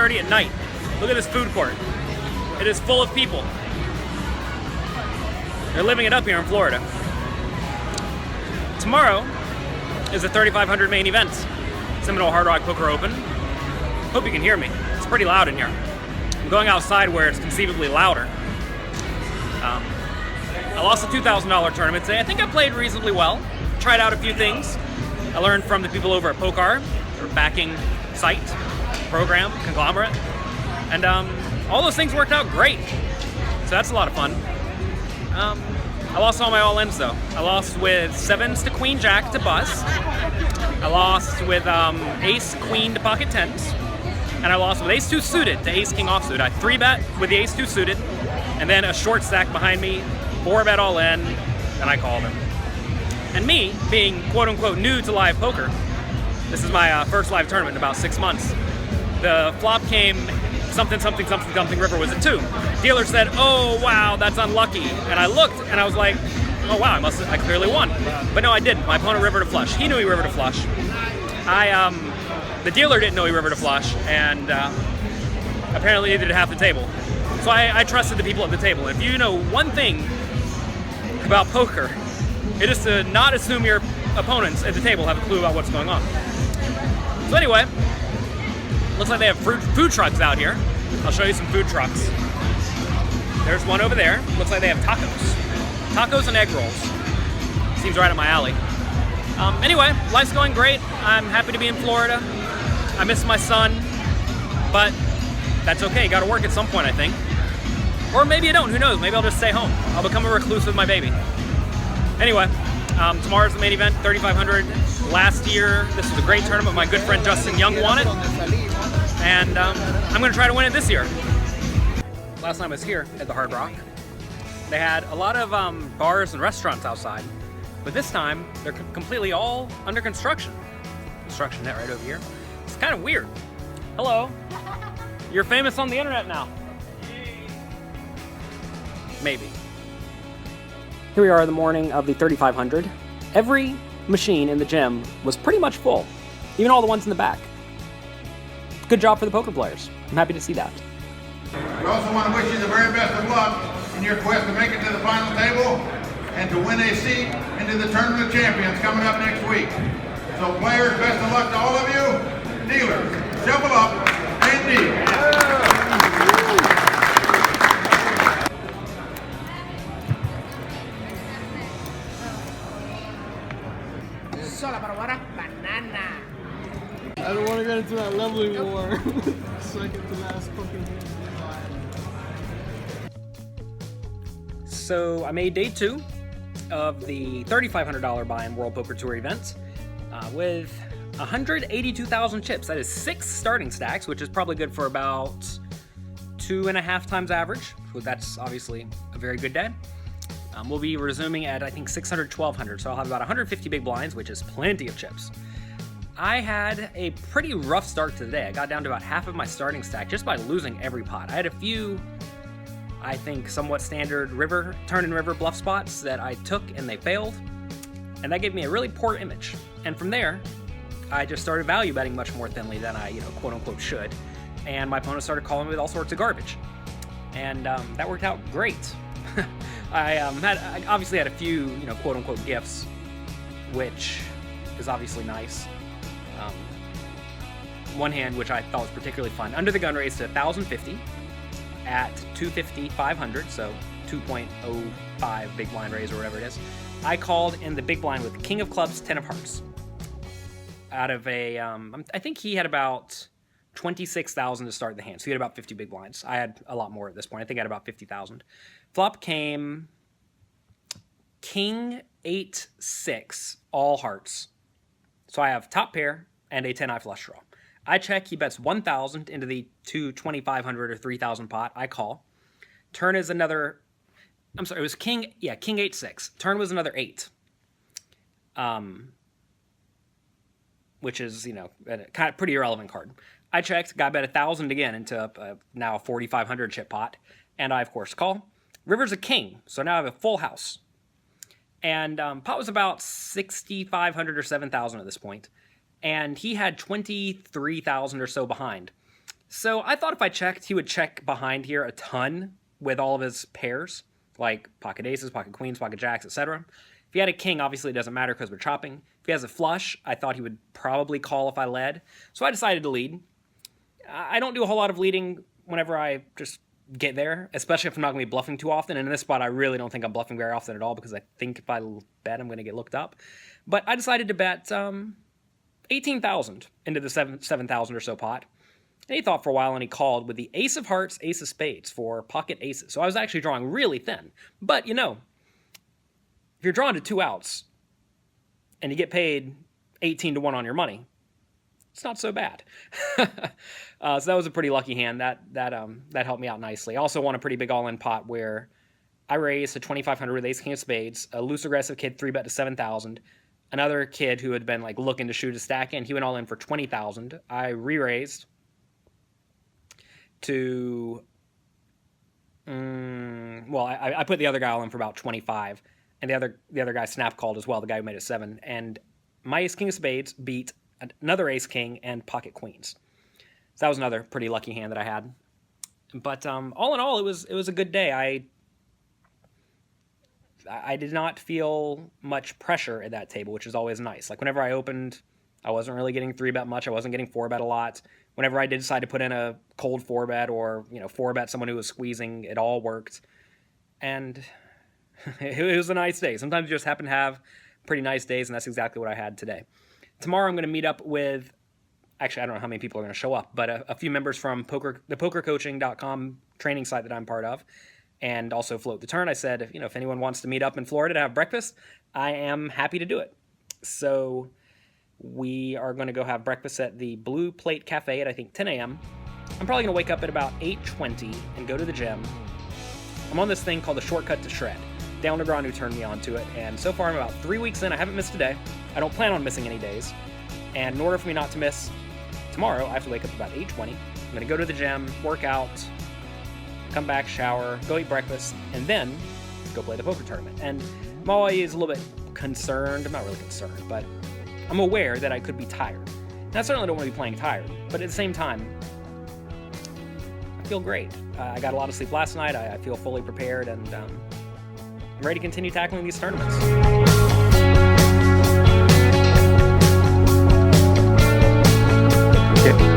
10:30 at night. Look at this food court. It is full of people. They're living it up here in Florida. Tomorrow is the 3500 main event, Seminole Hard Rock Poker Open. Hope you can hear me. It's pretty loud in here. I'm going outside where it's conceivably louder. I lost a $2,000 tournament today. I think I played reasonably well. Tried out a few things. I learned from the people over at Pokar, their backing site, program, conglomerate, and all those things worked out great. So that's a lot of fun. I lost all my all-ins though. I lost with 7s to Queen Jack to bust. I lost with Ace Queen to pocket 10s. And I lost with Ace 2 suited to Ace King offsuit. I 3-bet with the Ace 2 suited, and then a short stack behind me, 4-bet all in, and I called him. And me, being quote-unquote new to live poker, this is my first live tournament in about 6 months. The flop came something river was a 2. Dealer said, "Oh wow, that's unlucky." And I looked and I was like, "Oh wow, I clearly won." But no, I didn't. My opponent river to flush. He knew he river to flush. The dealer didn't know he river to flush, and apparently neither did half the table. So I trusted the people at the table. If you know one thing about poker, it is to not assume your opponents at the table have a clue about what's going on. So anyway, looks like they have food trucks out here. I'll show you some food trucks. There's one over there. Looks like they have tacos. Tacos and egg rolls. Seems right up my alley. Anyway, life's going great. I'm happy to be in Florida. I miss my son, but that's okay. Got to work at some point, I think. Or maybe I don't. Who knows? Maybe I'll just stay home. I'll become a recluse with my baby. Anyway, tomorrow's the main event, 3500. Last year, this was a great tournament. My good friend Justin Young won it, and I'm going to try to win it this year. Last time I was here at the Hard Rock, they had a lot of bars and restaurants outside, but this time they're completely all under construction. Construction net right over here. It's kind of weird. Hello. You're famous on the internet now. Maybe. Here we are the morning of the 3500. Every machine in the gym was pretty much full, even all the ones in the back. Good job for the poker players. I'm happy to see that. We also want to wish you the very best of luck in your quest to make it to the final table and to win a seat into the Tournament of Champions coming up next week. So players, best of luck to all of you. Dealers, shuffle up and deal. I don't want to get into that level anymore. Second to last fucking hand. So I made day 2 of the $3,500 buy-in World Poker Tour event with 182,000 chips. That is 6 starting stacks, which is probably good for about 2.5 times average. So that's obviously a very good day. We'll be resuming at, I think, 600, 1,200, so I'll have about 150 big blinds, which is plenty of chips. I had a pretty rough start to the day. I got down to about half of my starting stack just by losing every pot. I had a few, I think, somewhat standard turn and river bluff spots that I took and they failed, and that gave me a really poor image. And from there, I just started value betting much more thinly than I, quote unquote should, and my opponent started calling me with all sorts of garbage, and that worked out great. I obviously had a few, quote unquote gifts, which is obviously nice. One hand, which I thought was particularly fun, under the gun raised to 1,050 at 250, 500, so 2.05 big blind raise or whatever it is. I called in the big blind with King of Clubs, 10 of Hearts. Out of a, I think he had about 26,000 to start the hand, so he had about 50 big blinds. I had a lot more at this point. I think I had about 50,000. Flop came King 8-6, all hearts. So I have top pair and a 10-eye flush draw. I check, he bets 1,000 into the 2,500 or 3,000 pot. I call. Turn is another, I'm sorry, it was King 8-6. Turn was another 8. Which is, a kind of pretty irrelevant card. I checked, got bet 1,000 again into now a 4,500 chip pot, and I, of course, call. River's a king, so now I have a full house. And pot was about 6,500 or 7,000 at this point, and he had 23,000 or so behind. So I thought if I checked, he would check behind here a ton with all of his pairs, like pocket aces, pocket queens, pocket jacks, etc. If he had a king, obviously it doesn't matter because we're chopping. If he has a flush, I thought he would probably call if I led. So I decided to lead. I don't do a whole lot of leading whenever I just get there, especially if I'm not going to be bluffing too often. And in this spot, I really don't think I'm bluffing very often at all because I think if I bet, I'm going to get looked up. But I decided to bet 18,000 into the 7,000 or so pot. And he thought for a while, and he called with the ace of hearts, ace of spades for pocket aces. So I was actually drawing really thin. But, you know, if you're drawn to 2 outs and you get paid 18 to 1 on your money, it's not so bad. So that was a pretty lucky hand. That helped me out nicely. I also won a pretty big all-in pot where I raised to 2,500 with ace king of spades. A loose aggressive kid 3-bet to 7,000. Another kid who had been like looking to shoot a stack in, he went all in for 20,000. I re-raised to I put the other guy all in for about 25, and the other guy snap called as well, the guy who made it 7, and my ace king of spades beat another ace king and pocket queens. So that was another pretty lucky hand that I had. But all in all, it was a good day. I did not feel much pressure at that table, which is always nice. Like whenever I opened, I wasn't really getting 3-bet much. I wasn't getting 4-bet a lot. Whenever I did decide to put in a cold 4-bet or 4-bet someone who was squeezing, it all worked. And it was a nice day. Sometimes you just happen to have pretty nice days, and that's exactly what I had today. Tomorrow I'm going to meet up with, actually I don't know how many people are going to show up, but a few members from the pokercoaching.com training site that I'm part of, and also Float the Turn. I said, if anyone wants to meet up in Florida to have breakfast, I am happy to do it. So we are going to go have breakfast at the Blue Plate Cafe at, I think, 10 a.m. I'm probably going to wake up at about 8:20 and go to the gym. I'm on this thing called the Shortcut to Shred. Dale Negron who turned me on to it, and so far I'm about 3 weeks in. I haven't missed a day. I don't plan on missing any days. And in order for me not to miss tomorrow, I have to wake up about 8:20. I'm going to go to the gym, work out, come back, shower, go eat breakfast, and then go play the poker tournament. And I'm always a little bit concerned. I'm not really concerned, but I'm aware that I could be tired. And I certainly don't want to be playing tired, but at the same time, I feel great. I got a lot of sleep last night. I feel fully prepared, and I'm ready to continue tackling these tournaments. Okay.